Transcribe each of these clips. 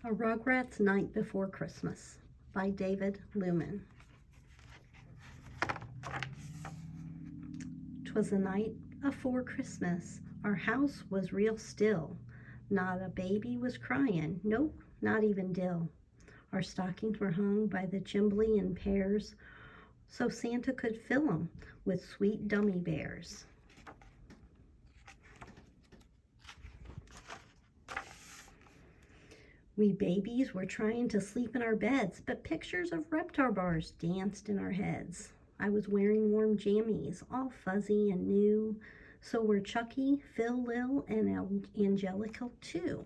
A Rugrats Night Before Christmas by David Lumen. 'Twas the night afore Christmas. Our house was real still. Not a baby was crying, nope, not even Dill. Our stockings were hung by the chimbley in pairs, so Santa could fill 'em with sweet dummy bears. We babies were trying to sleep in our beds, but pictures of reptar bars danced in our heads. I was wearing warm jammies, all fuzzy and new. So were Chucky, Phil, Lil, and Angelica too.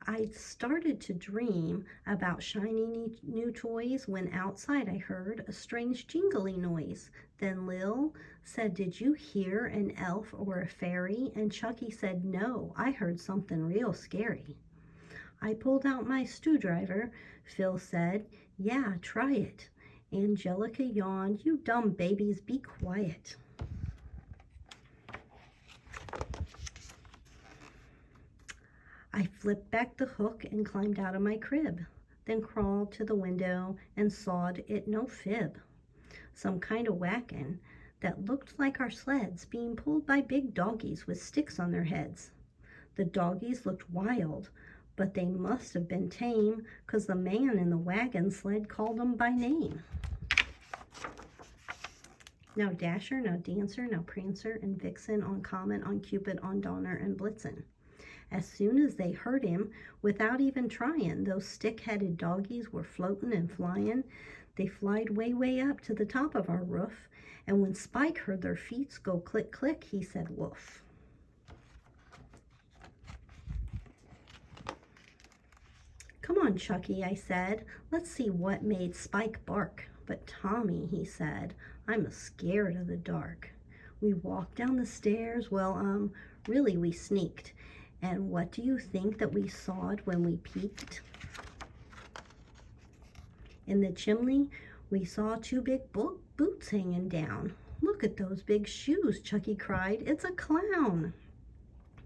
I'd started to dream about shiny new toys when outside I heard a strange jingly noise. Then Lil said, "Did you hear an elf or a fairy?" And Chucky said, "No, I heard something real scary." I pulled out my screwdriver. Phil said, "Yeah, try it." Angelica yawned, "You dumb babies, be quiet." I flipped back the hook and climbed out of my crib, then crawled to the window and sawed it no fib. Some kind of wagon that looked like our sleds being pulled by big doggies with sticks on their heads. The doggies looked wild, but they must have been tame, 'cause the man in the wagon sled called them by name. Now Dasher, now Dancer, now Prancer and Vixen, on Comet, on Cupid, on Donner and Blitzen. As soon as they heard him, without even trying, those stick-headed doggies were floating and flying. They flied way up to the top of our roof, and when Spike heard their feet go click, click, he said woof. "Come on, Chucky," I said. "Let's see what made Spike bark." But Tommy, he said, "I'm scared of the dark." We walked down the stairs. Well, really we sneaked. And what do you think that we sawed when we peeked? In the chimney, we saw two big boots hanging down. "Look at those big shoes," Chucky cried. "It's a clown."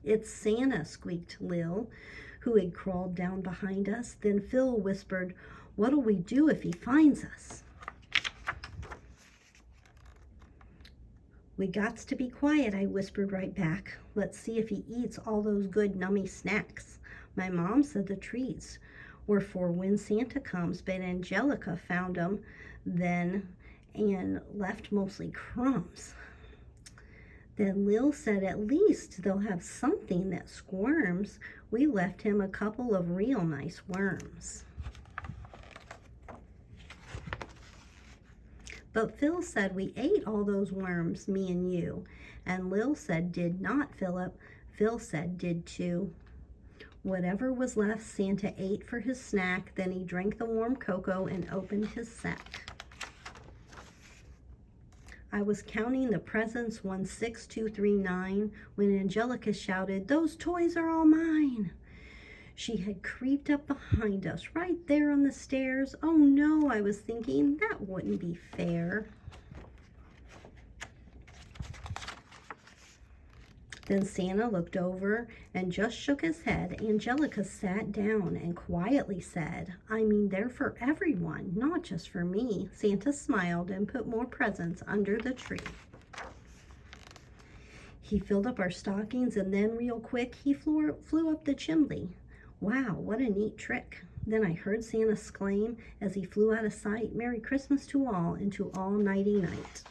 "It's Santa," squeaked Lil, who had crawled down behind us. Then Phil whispered, "What'll we do if he finds us?" "We gots to be quiet," I whispered right back. "Let's see if he eats all those good nummy snacks." My mom said the treats were for when Santa comes, but Angelica found them then and left mostly crumbs. Then Lil said, "At least they'll have something that squirms." We left him a couple of real nice worms. But Phil said we ate all those worms, me and you. And Lil said did not, Philip. Phil said did too. Whatever was left, Santa ate for his snack. Then he drank the warm cocoa and opened his sack. I was counting the presents 1, 6, 2, 3, 9 when Angelica shouted, "Those toys are all mine." She had creeped up behind us, right there on the stairs. "Oh no," I was thinking, "that wouldn't be fair." Then Santa looked over and just shook his head. Angelica sat down and quietly said, "I mean, they're for everyone, not just for me." Santa smiled and put more presents under the tree. He filled up our stockings and then real quick he flew up the chimney. Wow, what a neat trick. Then I heard Santa exclaim as he flew out of sight, "Merry Christmas to all, and to all nighty night."